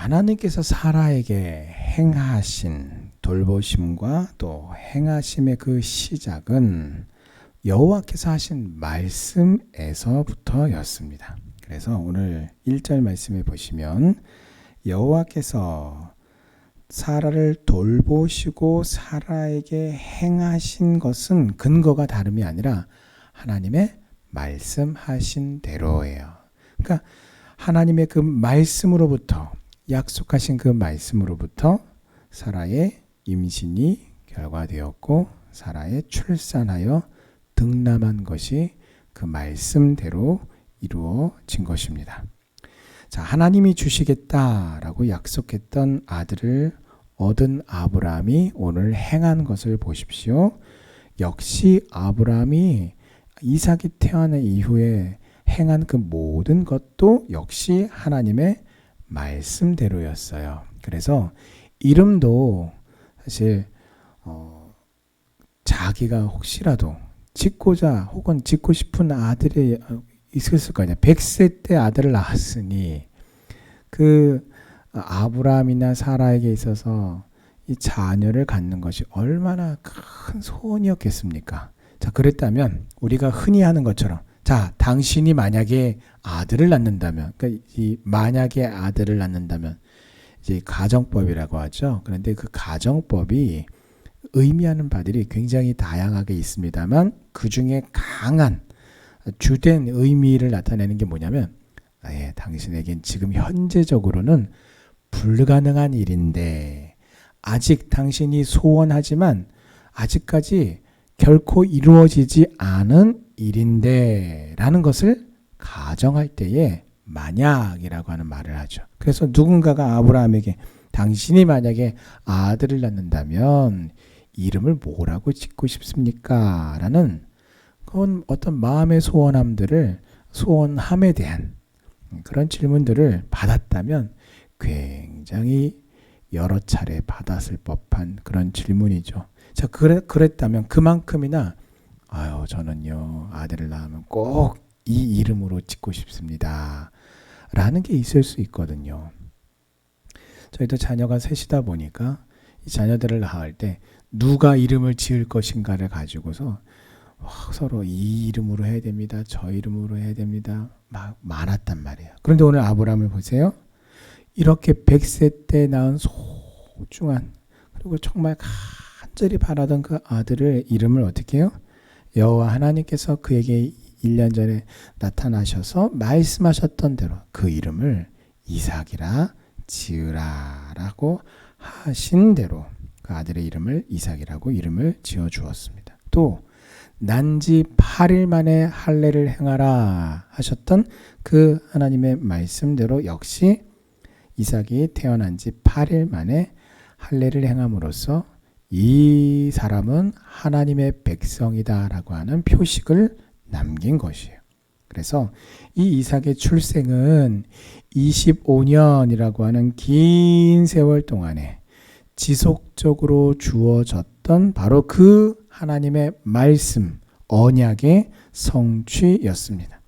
하나님께서 사라에게 행하신 돌보심과 또 행하심의 그 시작은 여호와께서 하신 말씀에서부터였습니다. 그래서 오늘 1절 말씀에 보시면 여호와께서 사라를 돌보시고 사라에게 행하신 것은 근거가 다름이 아니라 하나님의 말씀하신 대로예요. 그러니까 하나님의 그 말씀으로부터, 약속하신 그 말씀으로부터 사라의 임신이 결과되었고 사라의 출산하여 등남한 것이 그 말씀대로 이루어진 것입니다. 자, 하나님이 주시겠다라고 약속했던 아들을 얻은 아브라함이 오늘 행한 것을 보십시오. 역시 아브라함이 이삭이 태어난 이후에 행한 그 모든 것도 역시 하나님의 말씀대로였어요. 그래서 이름도 사실 자기가 혹시라도 짓고자 혹은 짓고 싶은 아들이 있었을 거 아니야. 100세 때 아들을 낳았으니 그 아브라함이나 사라에게 있어서 이 자녀를 갖는 것이 얼마나 큰 소원이었겠습니까? 자, 그랬다면 우리가 흔히 하는 것처럼 자, 당신이 만약에 아들을 낳는다면, 그러니까 이 만약에 아들을 낳는다면 이제 가정법이라고 하죠. 그런데 그 가정법이 의미하는 바들이 굉장히 다양하게 있습니다만 그 중에 강한 주된 의미를 나타내는 게 뭐냐면 당신에겐 지금 현재적으로는 불가능한 일인데 아직 당신이 소원하지만 아직까지 결코 이루어지지 않은 일인데 라는 것을 가정할 때에 만약이라고 하는 말을 하죠. 그래서 누군가가 아브라함에게 당신이 만약에 아들을 낳는다면 이름을 뭐라고 짓고 싶습니까? 라는 그건 어떤 마음의 소원함에 대한 그런 질문들을 받았다면 굉장히 여러 차례 받았을 법한 그런 질문이죠. 자, 그랬다면 그만큼이나 저는요 아들을 낳으면 꼭 이 이름으로 짓고 싶습니다 라는 게 있을 수 있거든요. 저희도 자녀가 셋이다 보니까 이 자녀들을 낳을 때 누가 이름을 지을 것인가를 가지고서 서로 이 이름으로 해야 됩니다, 저 이름으로 해야 됩니다 막 많았단 말이에요. 그런데 오늘 아브라함을 보세요. 이렇게 100세 때 낳은 소중한 그리고 정말 간절히 바라던 그 아들을 이름을 어떻게 해요? 여호와 하나님께서 그에게 1년 전에 나타나셔서 말씀하셨던 대로 그 이름을 이삭이라 지으라라고 하신 대로 그 아들의 이름을 이삭이라고 이름을 지어 주었습니다. 또 난지 8일 만에 할례를 행하라 하셨던 그 하나님의 말씀대로 역시 이삭이 태어난 지 8일 만에 할례를 행함으로써 이 사람은 하나님의 백성이다라고 하는 표식을 남긴 것이에요. 그래서 이 이삭의 출생은 25년이라고 하는 긴 세월 동안에 지속적으로 주어졌던 바로 그 하나님의 말씀, 언약의 성취였습니다.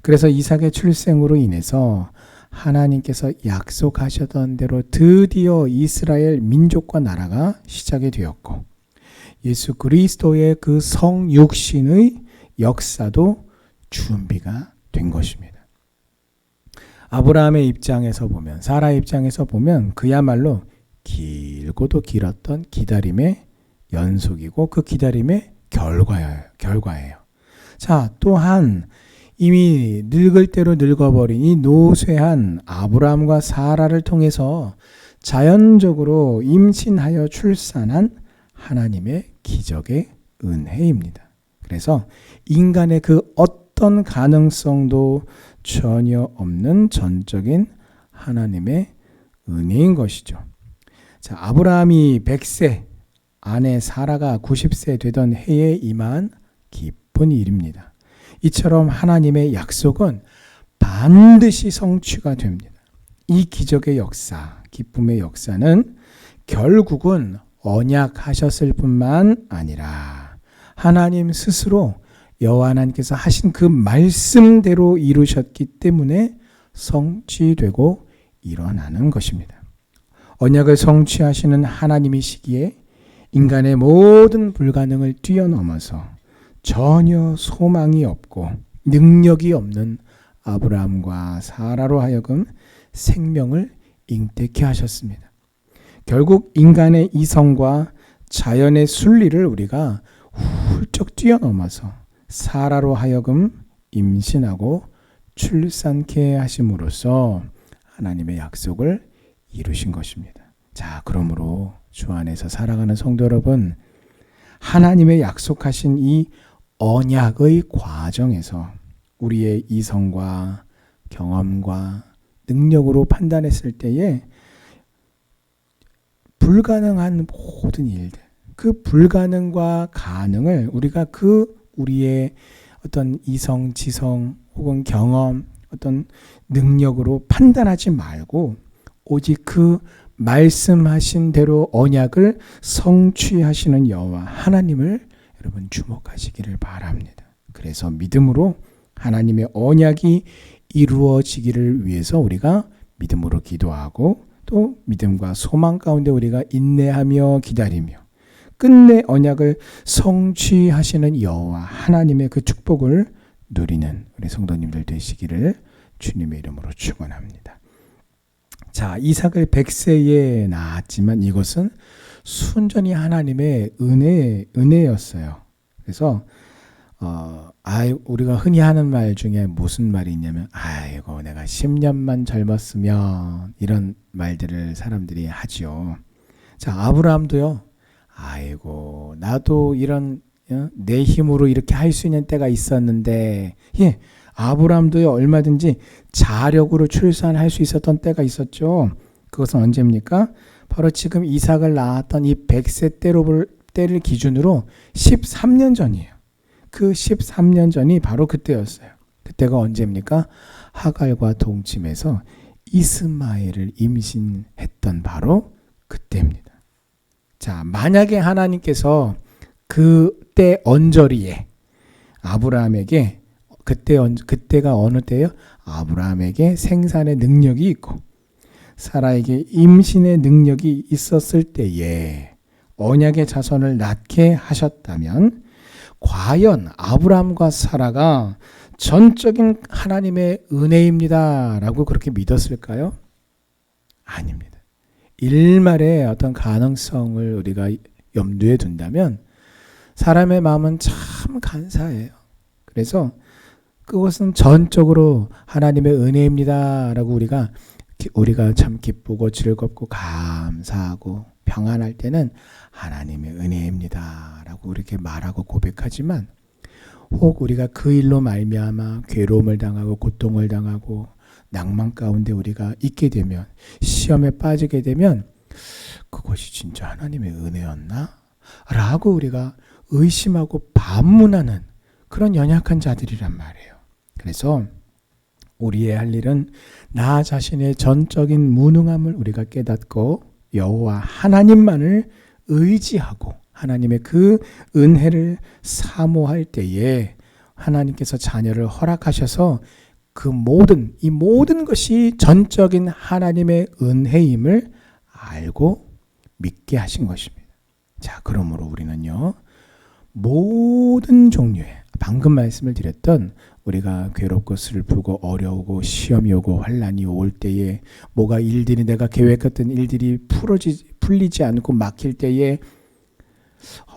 그래서 이삭의 출생으로 인해서 하나님께서 약속하셨던 대로 드디어 이스라엘 민족과 나라가 시작이 되었고 예수 그리스도의 그 성육신의 역사도 준비가 된 것입니다. 아브라함의 입장에서 보면, 사라의 입장에서 보면 그야말로 길고도 길었던 기다림의 연속이고 그 기다림의 결과예요. 자, 또한 이미 늙을 대로 늙어버린 이 노쇠한 아브라함과 사라를 통해서 자연적으로 임신하여 출산한 하나님의 기적의 은혜입니다. 그래서 인간의 그 어떤 가능성도 전혀 없는 전적인 하나님의 은혜인 것이죠. 자, 아브라함이 100세, 아내 사라가 90세 되던 해에 임한 기쁜 일입니다. 이처럼 하나님의 약속은 반드시 성취가 됩니다. 이 기적의 역사, 기쁨의 역사는 결국은 언약하셨을 뿐만 아니라 하나님 스스로 여호와 하나님께서 하신 그 말씀대로 이루셨기 때문에 성취되고 일어나는 것입니다. 언약을 성취하시는 하나님이시기에 인간의 모든 불가능을 뛰어넘어서 전혀 소망이 없고 능력이 없는 아브라함과 사라로 하여금 생명을 잉태케 하셨습니다. 결국 인간의 이성과 자연의 순리를 우리가 훌쩍 뛰어넘어서 사라로 하여금 임신하고 출산케 하심으로써 하나님의 약속을 이루신 것입니다. 자, 그러므로 주 안에서 살아가는 성도 여러분, 하나님의 약속하신 이 언약의 과정에서 우리의 이성과 경험과 능력으로 판단했을 때에 불가능한 모든 일들, 그 불가능과 가능을 우리가 우리의 어떤 이성, 지성 혹은 경험, 어떤 능력으로 판단하지 말고 오직 그 말씀하신 대로 언약을 성취하시는 여호와 하나님을 여러분 주목하시기를 바랍니다. 그래서 믿음으로 하나님의 언약이 이루어지기를 위해서 우리가 믿음으로 기도하고 또 믿음과 소망 가운데 우리가 인내하며 기다리며 끝내 언약을 성취하시는 여호와 하나님의 그 축복을 누리는 우리 성도님들 되시기를 주님의 이름으로 축원합니다. 자, 이삭을 100세에 낳았지만 이것은 순전히 하나님의 은혜였어요. 그래서 우리가 흔히 하는 말 중에 무슨 말이 있냐면 아이고 내가 10년만 젊었으면 이런 말들을 사람들이 하죠. 자, 아브라함도요. 아이고 나도 이런 내 힘으로 이렇게 할 수 있는 때가 있었는데 아브라함도요 얼마든지 자력으로 출산할 수 있었던 때가 있었죠. 그것은 언제입니까? 바로 지금 이삭을 낳았던 이 100세 때를 기준으로 13년 전이에요. 그 13년 전이 바로 그때였어요. 그때가 언제입니까? 하갈과 동침해서 이스마엘을 임신했던 바로 그때입니다. 자, 만약에 하나님께서 그때 언저리에 아브라함에게 그때가 어느 때요? 아브라함에게 생산의 능력이 있고 사라에게 임신의 능력이 있었을 때에 언약의 자손을 낳게 하셨다면 과연 아브라함과 사라가 전적인 하나님의 은혜입니다 라고 그렇게 믿었을까요? 아닙니다. 일말의 어떤 가능성을 우리가 염두에 둔다면 사람의 마음은 참 간사해요. 그래서 그것은 전적으로 하나님의 은혜입니다 라고 우리가 참 기쁘고 즐겁고 감사하고 평안할 때는 하나님의 은혜입니다 라고 이렇게 말하고 고백하지만 혹 우리가 그 일로 말미암아 괴로움을 당하고 고통을 당하고 낭만 가운데 우리가 있게 되면 시험에 빠지게 되면 그것이 진짜 하나님의 은혜였나? 라고 우리가 의심하고 반문하는 그런 연약한 자들이란 말이에요. 그래서 우리의 할 일은 나 자신의 전적인 무능함을 우리가 깨닫고 여호와 하나님만을 의지하고 하나님의 그 은혜를 사모할 때에 하나님께서 자녀를 허락하셔서 이 모든 것이 전적인 하나님의 은혜임을 알고 믿게 하신 것입니다. 자, 그러므로 우리는요, 모든 종류의 방금 말씀을 드렸던 우리가 괴롭고 슬프고 어려우고 시험이 오고 환난이 올 때에 뭐가 일들이 내가 계획했던 일들이 풀리지 않고 막힐 때에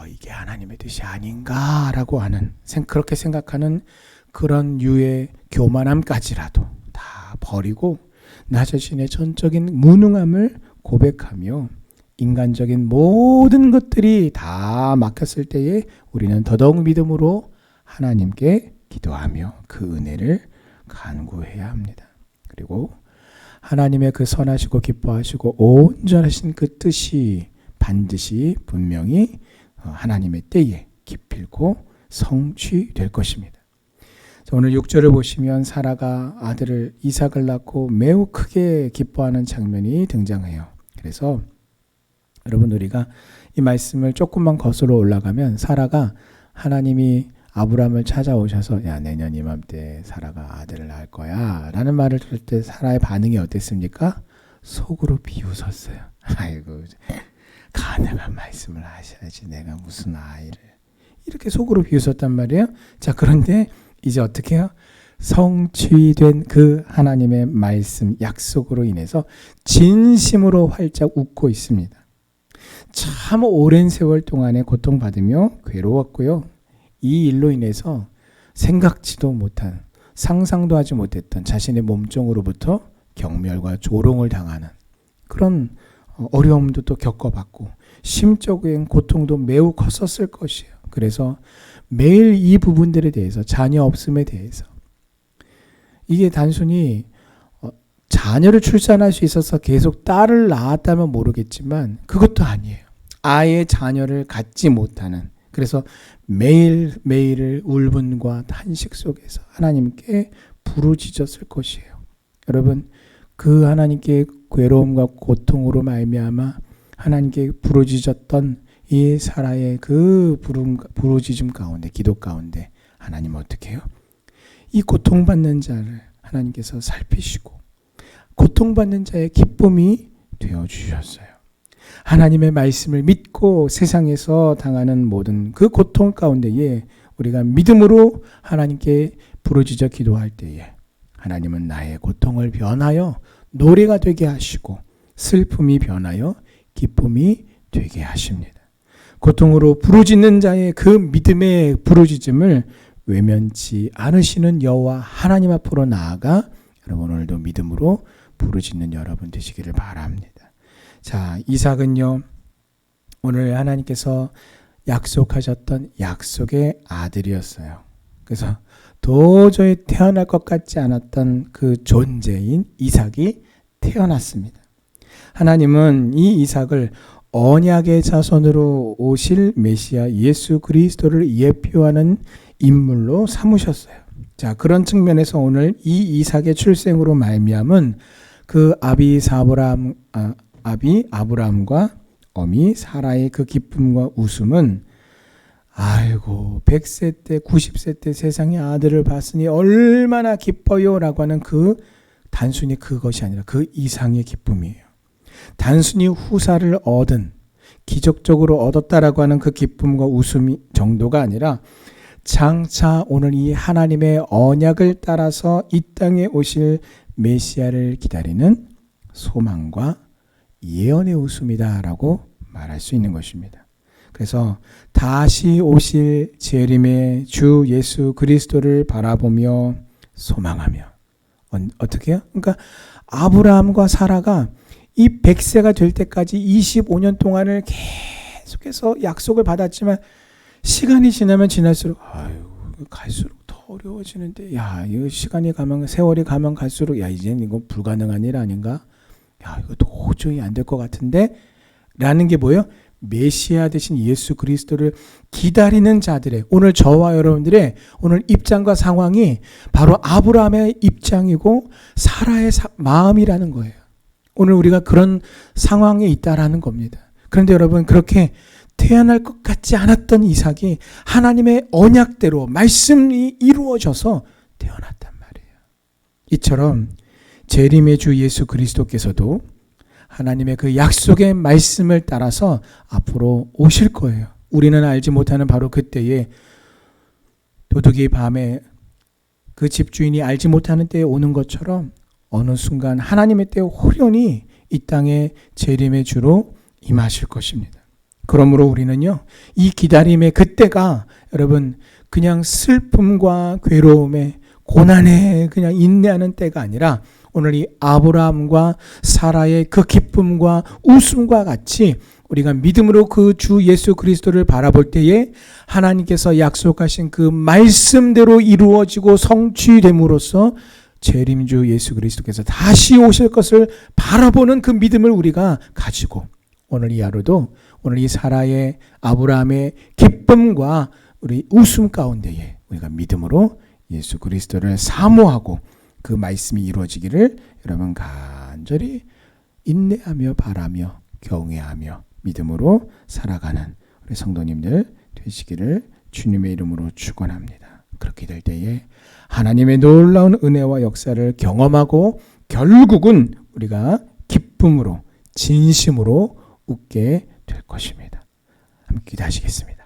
이게 하나님의 뜻이 아닌가라고 하는 그렇게 생각하는 그런 유의 교만함까지라도 다 버리고 나 자신의 전적인 무능함을 고백하며 인간적인 모든 것들이 다 막혔을 때에 우리는 더더욱 믿음으로 하나님께 기도하며 그 은혜를 간구해야 합니다. 그리고 하나님의 그 선하시고 기뻐하시고 온전하신 그 뜻이 반드시 분명히 하나님의 때에 기필코 성취될 것입니다. 오늘 6절을 보시면 사라가 아들을 이삭을 낳고 매우 크게 기뻐하는 장면이 등장해요. 그래서 여러분 우리가 이 말씀을 조금만 거슬러 올라가면 사라가 하나님이 아브라함을 찾아오셔서 야 내년 이맘때 사라가 아들을 낳을 거야 라는 말을 들을 때 사라의 반응이 어땠습니까? 속으로 비웃었어요. 아이고, 가능한 말씀을 하셔야지 내가 무슨 아이를 이렇게 속으로 비웃었단 말이에요. 자, 그런데 이제 어떻게 해요? 성취된 그 하나님의 말씀 약속으로 인해서 진심으로 활짝 웃고 있습니다. 참 오랜 세월 동안에 고통받으며 괴로웠고요. 이 일로 인해서 생각지도 못한, 상상도 하지 못했던 자신의 몸종으로부터 경멸과 조롱을 당하는 그런 어려움도 또 겪어봤고 심적인 고통도 매우 컸었을 것이에요. 그래서 매일 이 부분들에 대해서, 자녀 없음에 대해서, 이게 단순히 자녀를 출산할 수 있어서 계속 딸을 낳았다면 모르겠지만 그것도 아니에요. 아예 자녀를 갖지 못하는, 그래서 매일매일을 울분과 탄식 속에서 하나님께 부르짖었을 것이에요. 여러분, 그 하나님께 괴로움과 고통으로 말미암아 하나님께 부르짖었던 이 사라의 그 부르짖음 가운데, 기도 가운데 하나님 어떻게 해요? 이 고통받는 자를 하나님께서 살피시고 고통받는 자의 기쁨이 되어주셨어요. 하나님의 말씀을 믿고 세상에서 당하는 모든 그 고통 가운데에 우리가 믿음으로 하나님께 부르짖어 기도할 때에 하나님은 나의 고통을 변하여 노래가 되게 하시고 슬픔이 변하여 기쁨이 되게 하십니다. 고통으로 부르짖는 자의 그 믿음의 부르짖음을 외면치 않으시는 여호와 하나님 앞으로 나아가 여러분 오늘도 믿음으로 부르짖는 여러분 되시기를 바랍니다. 자, 이삭은요, 오늘 하나님께서 약속하셨던 약속의 아들이었어요. 그래서 도저히 태어날 것 같지 않았던 그 존재인 이삭이 태어났습니다. 하나님은 이 이삭을 언약의 자손으로 오실 메시아 예수 그리스도를 예표하는 인물로 삼으셨어요. 자, 그런 측면에서 오늘 이 이삭의 출생으로 말미암은 그 아비 아브라함과 어미 사라의 그 기쁨과 웃음은 아이고 100세 때 90세 때 세상에 아들을 봤으니 얼마나 기뻐요 라고 하는 그 단순히 그것이 아니라 그 이상의 기쁨이에요. 단순히 후사를 얻은, 기적적으로 얻었다라고 하는 그 기쁨과 웃음 정도가 아니라 장차 오늘 이 하나님의 언약을 따라서 이 땅에 오실 메시아를 기다리는 소망과 예언의 웃음이다라고 말할 수 있는 것입니다. 그래서 다시 오실 재림의 주 예수 그리스도를 바라보며 소망하며 어떻게 해요? 그러니까 아브라함과 사라가 이 100세가 될 때까지 25년 동안을 계속해서 약속을 받았지만 시간이 지나면 지날수록 갈수록 더 어려워지는데 이 시간이 가면 세월이 가면 갈수록 이제는 이거 불가능한 일 아닌가? 이거 도저히 안 될 것 같은데? 라는 게 뭐예요? 메시아 되신 예수 그리스도를 기다리는 자들의 오늘 저와 여러분들의 오늘 입장과 상황이 바로 아브라함의 입장이고 사라의 마음이라는 거예요. 오늘 우리가 그런 상황에 있다라는 겁니다. 그런데 여러분 그렇게 태어날 것 같지 않았던 이삭이 하나님의 언약대로 말씀이 이루어져서 태어났단 말이에요. 이처럼 재림의 주 예수 그리스도께서도 하나님의 그 약속의 말씀을 따라서 앞으로 오실 거예요. 우리는 알지 못하는 바로 그때에 도둑이 밤에 그 집주인이 알지 못하는 때에 오는 것처럼 어느 순간 하나님의 때에 호련히 이 땅에 재림의 주로 임하실 것입니다. 그러므로 우리는요, 이 기다림의 그때가 여러분 그냥 슬픔과 괴로움에 고난에 그냥 인내하는 때가 아니라 오늘 이 아브라함과 사라의 그 기쁨과 웃음과 같이 우리가 믿음으로 그 주 예수 그리스도를 바라볼 때에 하나님께서 약속하신 그 말씀대로 이루어지고 성취됨으로써 재림주 예수 그리스도께서 다시 오실 것을 바라보는 그 믿음을 우리가 가지고 오늘 이 하루도 오늘 이 사라의 아브라함의 기쁨과 우리 웃음 가운데에 우리가 믿음으로 예수 그리스도를 사모하고 그 말씀이 이루어지기를 여러분 간절히 인내하며 바라며 경외하며 믿음으로 살아가는 우리 성도님들 되시기를 주님의 이름으로 축원합니다. 그렇게 될 때에 하나님의 놀라운 은혜와 역사를 경험하고 결국은 우리가 기쁨으로 진심으로 웃게 될 것입니다. 함께 기도하시겠습니다.